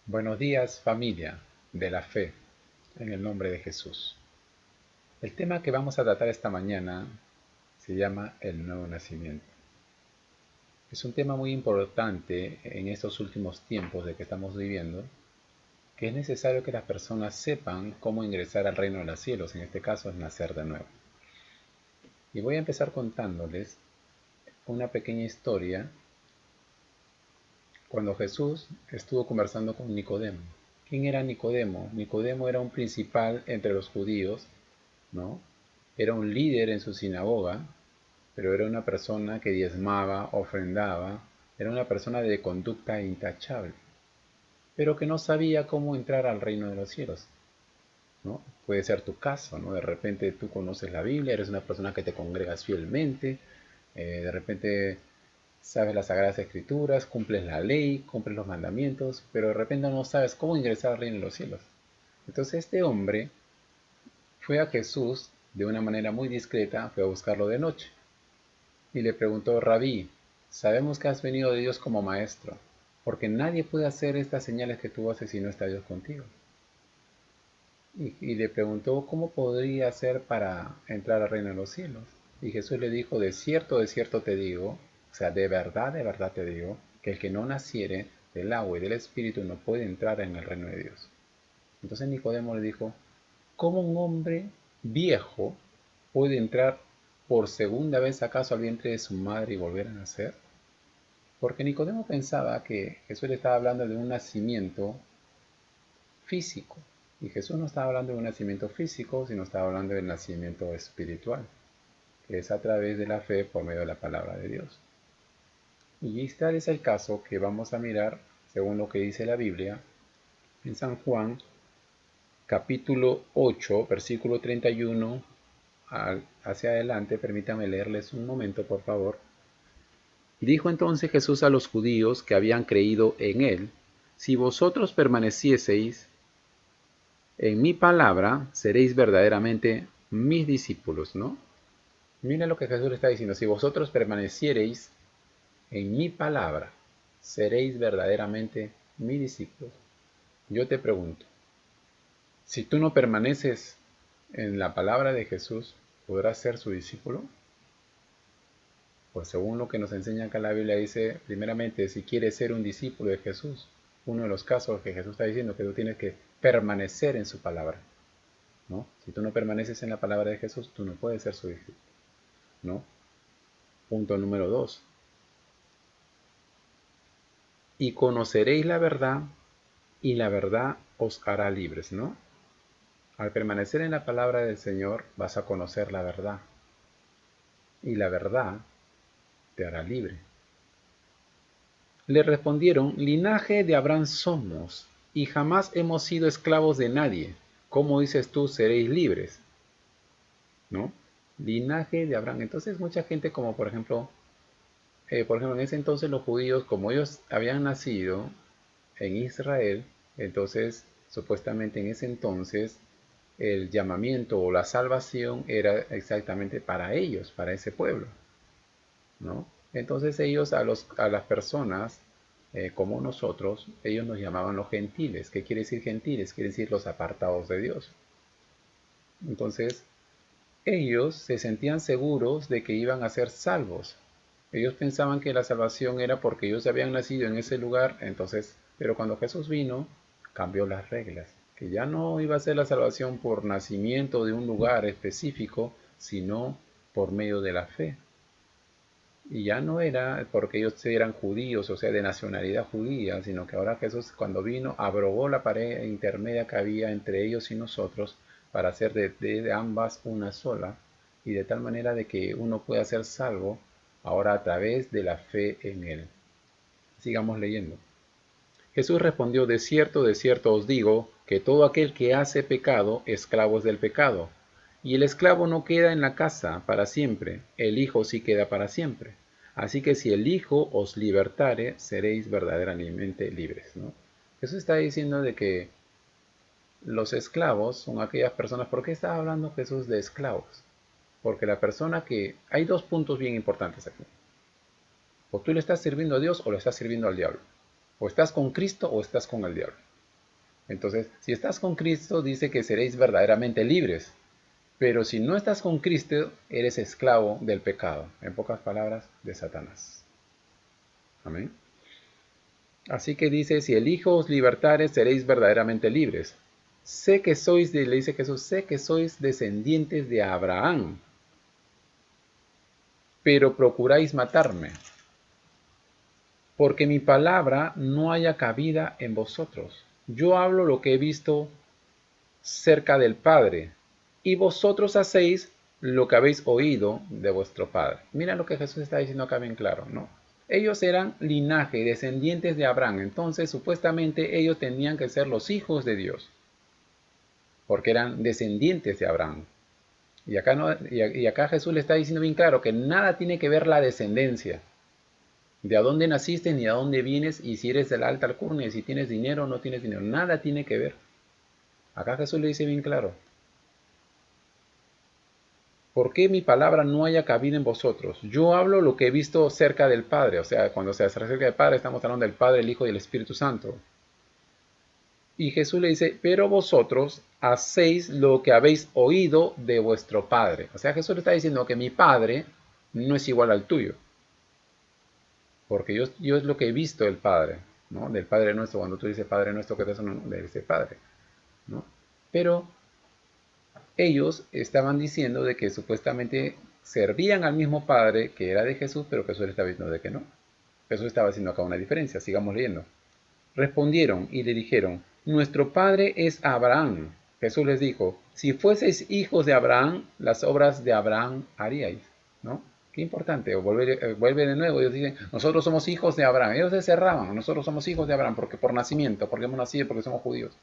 Buenos días, familia de la fe, en el nombre de Jesús. El tema que vamos a tratar esta mañana se llama el nuevo nacimiento. Es un tema muy importante en estos últimos tiempos de que estamos viviendo, que es necesario que las personas sepan cómo ingresar al reino de los cielos, en este caso es nacer de nuevo. Y voy a empezar contándoles una pequeña historia cuando Jesús estuvo conversando con Nicodemo. ¿Quién era Nicodemo? Nicodemo era un principal entre los judíos, ¿no? Era un líder en su sinagoga, pero era una persona que diezmaba, ofrendaba, era una persona de conducta intachable, pero que no sabía cómo entrar al reino de los cielos, ¿no? Puede ser tu caso, ¿no? De repente tú conoces la Biblia, eres una persona que te congregas fielmente, de repente sabes las Sagradas Escrituras, cumples la ley, cumples los mandamientos, pero de repente no sabes cómo ingresar al reino de los cielos. Entonces este hombre fue a Jesús de una manera muy discreta, fue a buscarlo de noche y le preguntó: Rabí, sabemos que has venido de Dios como maestro, porque nadie puede hacer estas señales que tú haces si no está Dios contigo. Y le preguntó cómo podría hacer para entrar al reino de los cielos. Y Jesús le dijo: de cierto te digo, o sea, de verdad te digo, que el que no naciere del agua y del Espíritu no puede entrar en el reino de Dios. Entonces Nicodemo le dijo: ¿cómo un hombre viejo puede entrar por segunda vez acaso al vientre de su madre y volver a nacer? Porque Nicodemo pensaba que Jesús le estaba hablando de un nacimiento físico. Y Jesús no estaba hablando de un nacimiento físico, sino estaba hablando del nacimiento espiritual, que es a través de la fe por medio de la palabra de Dios. Y tal es el caso que vamos a mirar, según lo que dice la Biblia, en San Juan, capítulo 8, versículo 31 hacia adelante. Permítanme leerles un momento, por favor. Dijo entonces Jesús a los judíos que habían creído en él: si vosotros permanecieseis en mi palabra, seréis verdaderamente mis discípulos, ¿no? Mira lo que Jesús está diciendo: si vosotros permaneciereis en mi palabra, seréis verdaderamente mis discípulos. Yo te pregunto, si tú no permaneces en la palabra de Jesús, ¿podrás ser su discípulo? Pues según lo que nos enseña acá la Biblia, dice, primeramente, si quieres ser un discípulo de Jesús, uno de los casos que Jesús está diciendo que tú tienes que permanecer en su palabra, ¿no? Si tú no permaneces en la palabra de Jesús, tú no puedes ser su discípulo, ¿no? Punto número 2. Y conoceréis la verdad, y la verdad os hará libres, ¿no? Al permanecer en la palabra del Señor, vas a conocer la verdad, y la verdad te hará libre. Le respondieron: linaje de Abraham somos, y jamás hemos sido esclavos de nadie. ¿Cómo dices tú, seréis libres? ¿No? Linaje de Abraham. Entonces mucha gente, como por ejemplo, en ese entonces los judíos, como ellos habían nacido en Israel, entonces supuestamente en ese entonces el llamamiento o la salvación era exactamente para ellos, para ese pueblo, ¿no? Entonces ellos a las personas como nosotros, ellos nos llamaban los gentiles. ¿Qué quiere decir gentiles? Quiere decir los apartados de Dios. Entonces ellos se sentían seguros de que iban a ser salvos. Ellos pensaban que la salvación era porque ellos habían nacido en ese lugar, entonces, pero cuando Jesús vino, cambió las reglas, que ya no iba a ser la salvación por nacimiento de un lugar específico, sino por medio de la fe. Y ya no era porque ellos eran judíos, o sea, de nacionalidad judía, sino que ahora Jesús, cuando vino, abrogó la pared intermedia que había entre ellos y nosotros para hacer de ambas una sola, y de tal manera de que uno pueda ser salvo ahora a través de la fe en él. Sigamos leyendo. Jesús respondió: de cierto os digo, que todo aquel que hace pecado, esclavo es del pecado. Y el esclavo no queda en la casa para siempre, el Hijo sí queda para siempre. Así que si el Hijo os libertare, seréis verdaderamente libres, ¿no? Jesús está diciendo de que los esclavos son aquellas personas. ¿Por qué está hablando Jesús de esclavos? Porque la persona que... Hay dos puntos bien importantes aquí. O tú le estás sirviendo a Dios o le estás sirviendo al diablo. O estás con Cristo o estás con el diablo. Entonces, si estás con Cristo, dice que seréis verdaderamente libres. Pero si no estás con Cristo, eres esclavo del pecado. En pocas palabras, de Satanás. Amén. Así que dice, si el Hijo os libertare, seréis verdaderamente libres. Sé que sois, le dice Jesús, sé que sois descendientes de Abraham, pero procuráis matarme, porque mi palabra no haya cabida en vosotros. Yo hablo lo que he visto cerca del Padre, y vosotros hacéis lo que habéis oído de vuestro Padre. Mira lo que Jesús está diciendo acá bien claro, ¿no? Ellos eran linaje, descendientes de Abraham, entonces supuestamente ellos tenían que ser los hijos de Dios, porque eran descendientes de Abraham. Y acá, no, y acá Jesús le está diciendo bien claro que nada tiene que ver la descendencia, de a dónde naciste ni a dónde vienes, y si eres de la alta alcurnia, si tienes dinero o no tienes dinero, nada tiene que ver. Acá Jesús le dice bien claro, ¿por qué mi palabra no haya cabida en vosotros? Yo hablo lo que he visto cerca del Padre. O sea, cuando se acerca del Padre, estamos hablando del Padre, el Hijo y el Espíritu Santo. Y Jesús le dice, pero vosotros hacéis lo que habéis oído de vuestro Padre. O sea, Jesús le está diciendo que mi Padre no es igual al tuyo. Porque yo es lo que he visto del Padre, ¿no? Del Padre nuestro. Cuando tú dices Padre nuestro, que te son de ese Padre, ¿no? Pero ellos estaban diciendo de que supuestamente servían al mismo Padre que era de Jesús, pero Jesús estaba diciendo de que no. Jesús estaba haciendo acá una diferencia. Sigamos leyendo. Respondieron y le dijeron, nuestro Padre es Abraham. Jesús les dijo, si fueseis hijos de Abraham, las obras de Abraham haríais. ¿No? Qué importante. O vuelve de nuevo. Ellos dicen, nosotros somos hijos de Abraham. Ellos se cerraban. Nosotros somos hijos de Abraham porque por nacimiento, porque hemos nacido, porque somos judíos.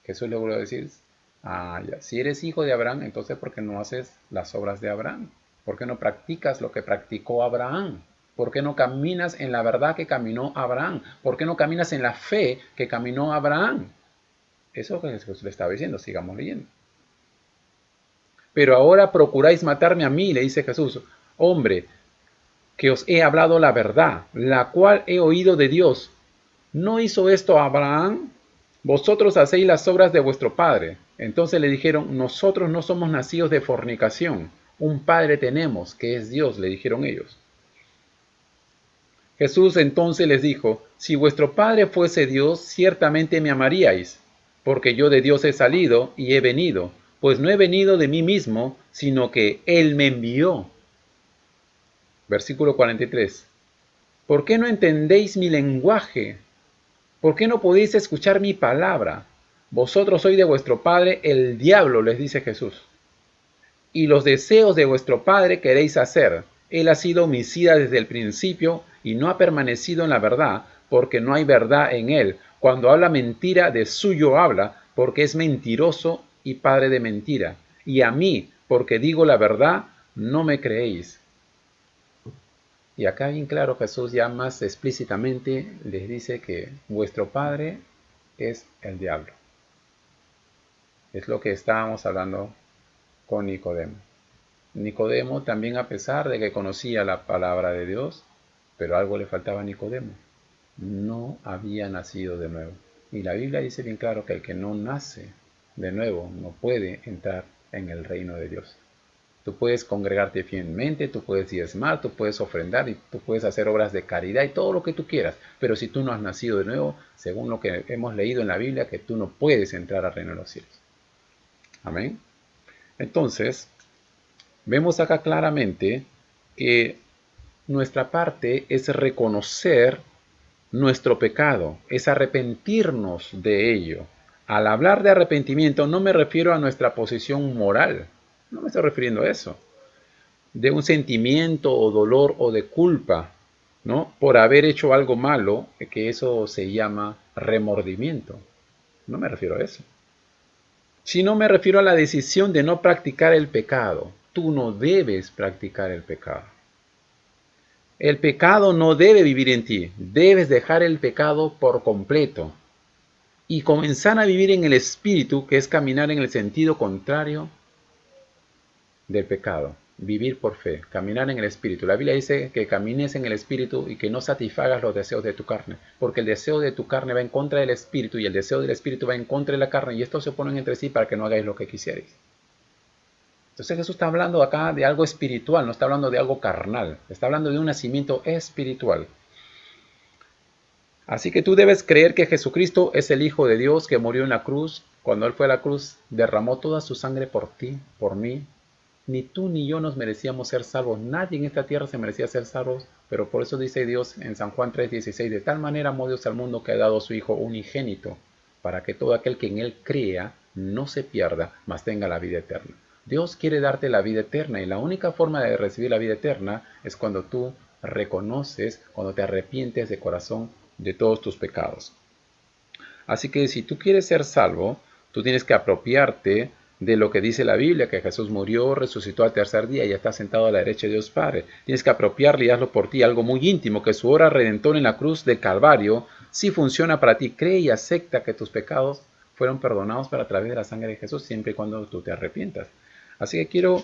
Jesús le vuelve a decir, ya, si eres hijo de Abraham, entonces ¿por qué no haces las obras de Abraham? ¿Por qué no practicas lo que practicó Abraham? ¿Por qué no caminas en la verdad que caminó Abraham? ¿Por qué no caminas en la fe que caminó Abraham? Eso es lo que Jesús le estaba diciendo, sigamos leyendo. Pero ahora procuráis matarme a mí, le dice Jesús, hombre, que os he hablado la verdad, la cual he oído de Dios. ¿No hizo esto Abraham? Vosotros hacéis las obras de vuestro padre. Entonces le dijeron, nosotros no somos nacidos de fornicación. Un padre tenemos, que es Dios, le dijeron ellos. Jesús entonces les dijo, si vuestro padre fuese Dios, ciertamente me amaríais, porque yo de Dios he salido y he venido, pues no he venido de mí mismo, sino que Él me envió. Versículo 43. ¿Por qué no entendéis mi lenguaje? ¿Por qué no podéis escuchar mi palabra? Vosotros sois de vuestro padre el diablo, les dice Jesús. Y los deseos de vuestro padre queréis hacer. Él ha sido homicida desde el principio y no ha permanecido en la verdad, porque no hay verdad en él. Cuando habla mentira, de suyo habla, porque es mentiroso y padre de mentira. Y a mí, porque digo la verdad, no me creéis. Y acá bien claro Jesús ya más explícitamente les dice que vuestro padre es el diablo. Es lo que estábamos hablando con Nicodemo. Nicodemo también, a pesar de que conocía la palabra de Dios, pero algo le faltaba a Nicodemo. No había nacido de nuevo. Y la Biblia dice bien claro que el que no nace de nuevo no puede entrar en el reino de Dios. Tú puedes congregarte fielmente, tú puedes diezmar, tú puedes ofrendar y tú puedes hacer obras de caridad y todo lo que tú quieras. Pero si tú no has nacido de nuevo, según lo que hemos leído en la Biblia, que tú no puedes entrar al reino de los cielos. Amén. Entonces, vemos acá claramente que nuestra parte es reconocer nuestro pecado, es arrepentirnos de ello. Al hablar de arrepentimiento no me refiero a nuestra posición moral, no me estoy refiriendo a eso, de un sentimiento o dolor o de culpa, ¿no? Por haber hecho algo malo, que eso se llama remordimiento. No me refiero a eso. Sino me refiero a la decisión de no practicar el pecado. Tú no debes practicar el pecado. El pecado no debe vivir en ti. Debes dejar el pecado por completo y comenzar a vivir en el espíritu, que es caminar en el sentido contrario del pecado. vivir por fe, caminar en el Espíritu. La Biblia dice que camines en el Espíritu y que no satisfagas los deseos de tu carne, porque el deseo de tu carne va en contra del Espíritu y el deseo del Espíritu va en contra de la carne, y estos se oponen entre sí para que no hagáis lo que quisierais. Entonces Jesús está hablando acá de algo espiritual, no está hablando de algo carnal, está hablando de un nacimiento espiritual. Así que tú debes creer que Jesucristo es el Hijo de Dios que murió en la cruz. Cuando Él fue a la cruz, derramó toda su sangre por ti, por mí. Ni tú ni yo nos merecíamos ser salvos. Nadie en esta tierra se merecía ser salvos. Pero por eso dice Dios en San Juan 3:16, de tal manera amó Dios al mundo que ha dado a su Hijo unigénito, para que todo aquel que en Él crea no se pierda, mas tenga la vida eterna. Dios quiere darte la vida eterna y la única forma de recibir la vida eterna es cuando tú reconoces, cuando te arrepientes de corazón de todos tus pecados. Así que si tú quieres ser salvo, tú tienes que apropiarte de lo que dice la Biblia, que Jesús murió, resucitó al tercer día y está sentado a la derecha de Dios Padre. Tienes que apropiarle y hazlo por ti, algo muy íntimo, que su obra redentora en la cruz del Calvario sí funciona para ti. Cree y acepta que tus pecados fueron perdonados a través de la sangre de Jesús, siempre y cuando tú te arrepientas. Así que quiero,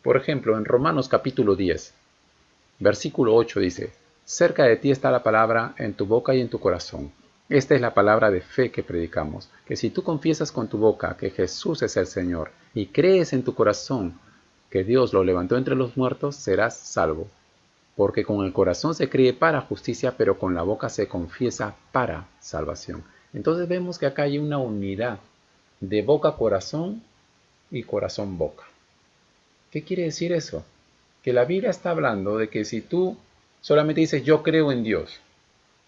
por ejemplo, en Romanos capítulo 10, versículo 8 dice, cerca de ti está la palabra en tu boca y en tu corazón. Esta es la palabra de fe que predicamos, que si tú confiesas con tu boca que Jesús es el Señor y crees en tu corazón que Dios lo levantó entre los muertos, serás salvo. Porque con el corazón se cree para justicia, pero con la boca se confiesa para salvación. Entonces vemos que acá hay una unidad de boca-corazón y corazón-boca. ¿Qué quiere decir eso? Que la Biblia está hablando de que si tú solamente dices yo creo en Dios,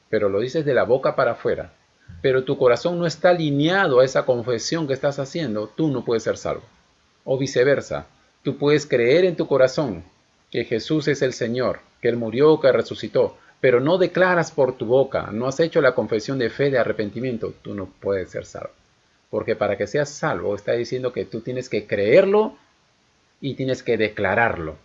pero lo dices de la boca para afuera, pero tu corazón no está alineado a esa confesión que estás haciendo, tú no puedes ser salvo. O viceversa, tú puedes creer en tu corazón que Jesús es el Señor, que Él murió, que resucitó, pero no declaras por tu boca, no has hecho la confesión de fe, de arrepentimiento, tú no puedes ser salvo. Porque para que seas salvo está diciendo que tú tienes que creerlo y tienes que declararlo.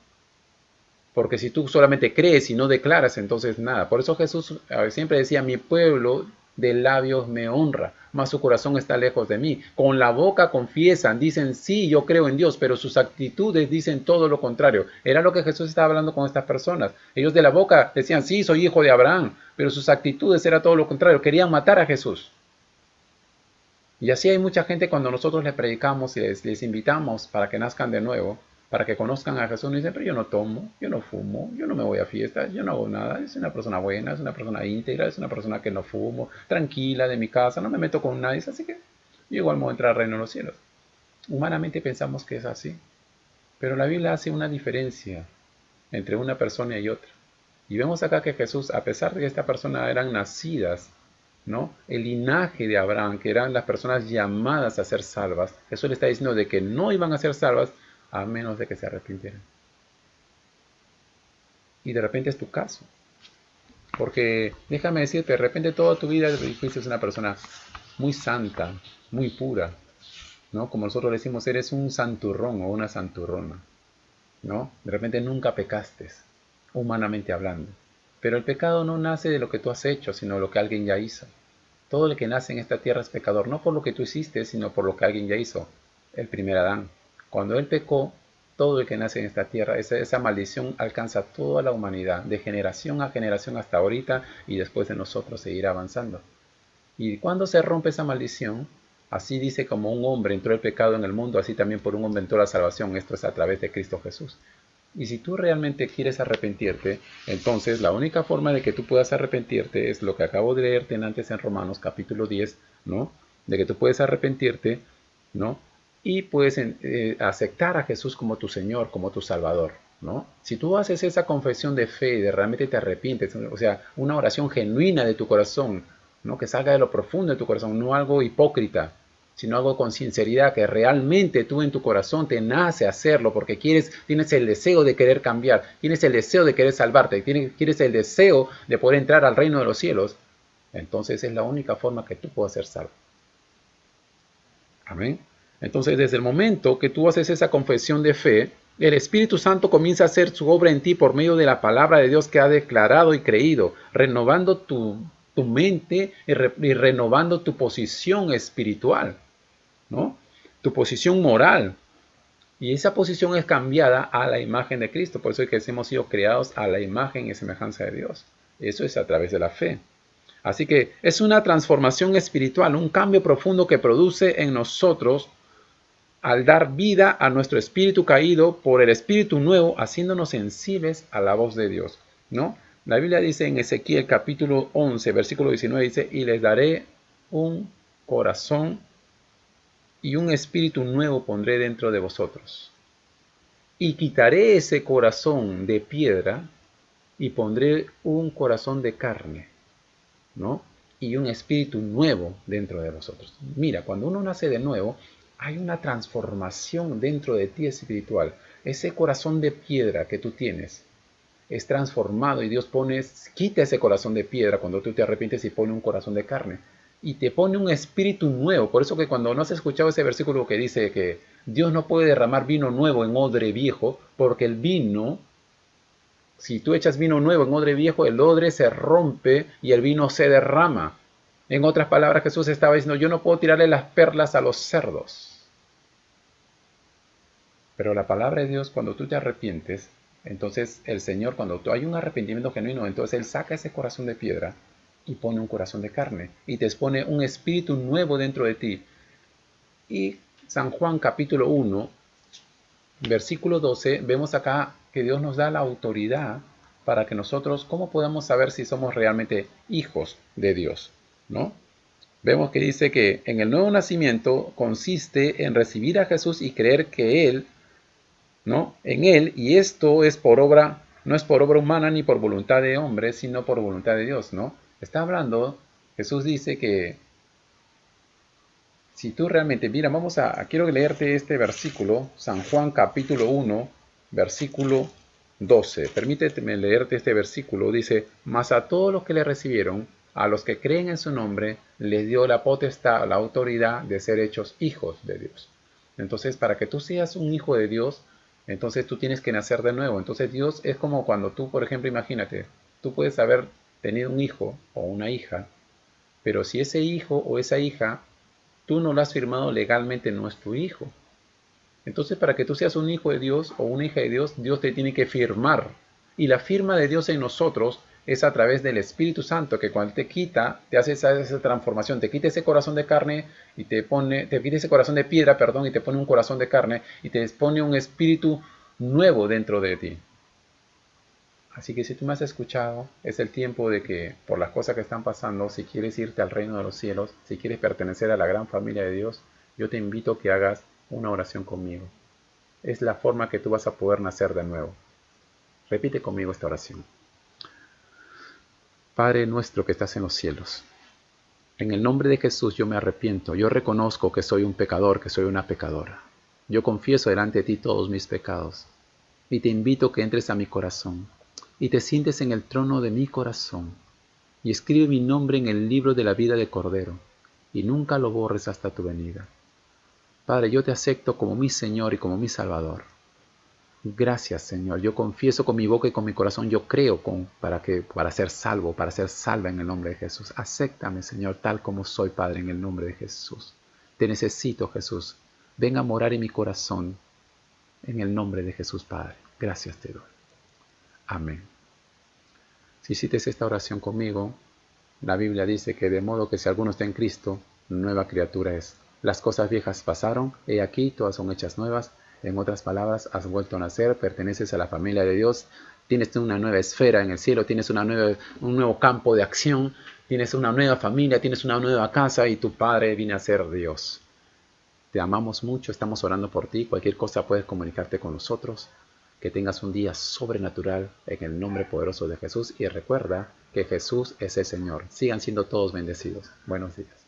Porque si tú solamente crees y no declaras, entonces nada. Por eso Jesús siempre decía, mi pueblo de labios me honra, mas su corazón está lejos de mí. Con la boca confiesan, dicen, sí, yo creo en Dios, pero sus actitudes dicen todo lo contrario. Era lo que Jesús estaba hablando con estas personas. Ellos de la boca decían, sí, soy hijo de Abraham, pero sus actitudes era todo lo contrario. Querían matar a Jesús. Y así hay mucha gente cuando nosotros les predicamos y les invitamos para que nazcan de nuevo, para que conozcan a Jesús, nos dicen, pero yo no tomo, yo no fumo, yo no me voy a fiestas, yo no hago nada, es una persona buena, es una persona íntegra, es una persona que no fumo, tranquila de mi casa, no me meto con nadie, así que yo igual me voy a entrar al reino de los cielos. Humanamente pensamos que es así, pero la Biblia hace una diferencia entre una persona y otra. Y vemos acá que Jesús, a pesar de que esta persona eran nacidas, ¿no? El linaje de Abraham, que eran las personas llamadas a ser salvas, Jesús le está diciendo de que no iban a ser salvas a menos de que se arrepintieran. Y de repente es tu caso. Porque déjame decirte, de repente toda tu vida fuiste una persona muy santa, muy pura, ¿no? Como nosotros decimos, eres un santurrón o una santurrona, ¿no? De repente nunca pecaste, humanamente hablando. Pero el pecado no nace de lo que tú has hecho, sino de lo que alguien ya hizo. Todo el que nace en esta tierra es pecador, no por lo que tú hiciste, sino por lo que alguien ya hizo, el primer Adán. Cuando él pecó, todo el que nace en esta tierra, esa maldición alcanza a toda la humanidad, de generación a generación hasta ahorita, y después de nosotros seguirá avanzando. Y cuando se rompe esa maldición, así dice como un hombre entró el pecado en el mundo, así también por un hombre entró la salvación, esto es a través de Cristo Jesús. Y si tú realmente quieres arrepentirte, entonces la única forma de que tú puedas arrepentirte es lo que acabo de leerte antes en Romanos capítulo 10, ¿no? De que tú puedes arrepentirte, ¿no? Y puedes aceptar a Jesús como tu Señor, como tu Salvador, ¿no? Si tú haces esa confesión de fe y de realmente te arrepientes, o sea, una oración genuina de tu corazón, ¿no? Que salga de lo profundo de tu corazón, no algo hipócrita, sino algo con sinceridad, que realmente tú en tu corazón te nace hacerlo porque tienes el deseo de querer cambiar, tienes el deseo de querer salvarte, quieres el deseo de poder entrar al reino de los cielos, entonces es la única forma que tú puedas ser salvo. Amén. Entonces, desde el momento que tú haces esa confesión de fe, el Espíritu Santo comienza a hacer su obra en ti por medio de la palabra de Dios que ha declarado y creído, renovando tu mente y renovando tu posición espiritual, ¿no? Tu posición moral. Y esa posición es cambiada a la imagen de Cristo. Por eso es que hemos sido creados a la imagen y semejanza de Dios. Eso es a través de la fe. Así que es una transformación espiritual, un cambio profundo que produce en nosotros al dar vida a nuestro espíritu caído por el espíritu nuevo, haciéndonos sensibles a la voz de Dios, ¿no? La Biblia dice en Ezequiel capítulo 11, versículo 19, dice, y les daré un corazón y un espíritu nuevo pondré dentro de vosotros. Y quitaré ese corazón de piedra y pondré un corazón de carne, ¿no? Y un espíritu nuevo dentro de vosotros. Mira, cuando uno nace de nuevo, hay una transformación dentro de ti espiritual. Ese corazón de piedra que tú tienes es transformado y Dios quita ese corazón de piedra cuando tú te arrepientes y pone un corazón de carne. Y te pone un espíritu nuevo. Por eso que cuando no has escuchado ese versículo que dice que Dios no puede derramar vino nuevo en odre viejo, porque el vino, si tú echas vino nuevo en odre viejo, el odre se rompe y el vino se derrama. En otras palabras, Jesús estaba diciendo, yo no puedo tirarle las perlas a los cerdos. Pero la palabra de Dios, cuando tú te arrepientes, entonces el Señor, cuando hay un arrepentimiento genuino, entonces Él saca ese corazón de piedra y pone un corazón de carne y te expone un espíritu nuevo dentro de ti. Y San Juan capítulo 1, versículo 12, vemos acá que Dios nos da la autoridad para que nosotros, ¿cómo podamos saber si somos realmente hijos de Dios? ¿No? Vemos que dice que en el nuevo nacimiento consiste en recibir a Jesús y creer que Él, ¿no? En Él, y esto es por obra, no es por obra humana ni por voluntad de hombre, sino por voluntad de Dios, ¿no? Está hablando, Jesús dice que si tú realmente, mira, quiero leerte este versículo, San Juan capítulo 1, versículo 12. Permíteme leerte este versículo. Dice, mas a todos los que le recibieron, a los que creen en su nombre, les dio la potestad, la autoridad de ser hechos hijos de Dios. Entonces, para que tú seas un hijo de Dios, entonces tú tienes que nacer de nuevo. Entonces Dios es como cuando tú, por ejemplo, imagínate, tú puedes haber tenido un hijo o una hija, pero si ese hijo o esa hija tú no lo has firmado legalmente, no es tu hijo. Entonces, para que tú seas un hijo de Dios o una hija de Dios, Dios te tiene que firmar. Y la firma de Dios en nosotros es a través del Espíritu Santo, que cuando te quita, te hace esa transformación, te quita ese corazón de carne y te quita ese corazón de piedra, perdón, y te pone un corazón de carne y te pone un espíritu nuevo dentro de ti. Así que si tú me has escuchado, es el tiempo de que, por las cosas que están pasando, si quieres irte al reino de los cielos, si quieres pertenecer a la gran familia de Dios, yo te invito a que hagas una oración conmigo. Es la forma que tú vas a poder nacer de nuevo. Repite conmigo esta oración. Padre nuestro que estás en los cielos, en el nombre de Jesús yo me arrepiento, yo reconozco que soy un pecador, que soy una pecadora. Yo confieso delante de ti todos mis pecados y te invito a que entres a mi corazón y te sientes en el trono de mi corazón y escribe mi nombre en el libro de la vida de Cordero y nunca lo borres hasta tu venida. Padre, yo te acepto como mi Señor y como mi Salvador. Gracias, Señor. Yo confieso con mi boca y con mi corazón, yo creo para ser salvo, para ser salva en el nombre de Jesús. Acéptame, Señor, tal como soy, Padre, en el nombre de Jesús. Te necesito, Jesús. Ven a morar en mi corazón, en el nombre de Jesús, Padre. Gracias te doy. Amén. Si hiciste esta oración conmigo, la Biblia dice que de modo que si alguno está en Cristo, nueva criatura es. Las cosas viejas pasaron, he aquí, todas son hechas nuevas. En otras palabras, has vuelto a nacer, perteneces a la familia de Dios, tienes una nueva esfera en el cielo, tienes un nuevo campo de acción, tienes una nueva familia, tienes una nueva casa y tu Padre viene a ser Dios. Te amamos mucho, estamos orando por ti. Cualquier cosa puedes comunicarte con nosotros. Que tengas un día sobrenatural en el nombre poderoso de Jesús. Y recuerda que Jesús es el Señor. Sigan siendo todos bendecidos. Buenos días.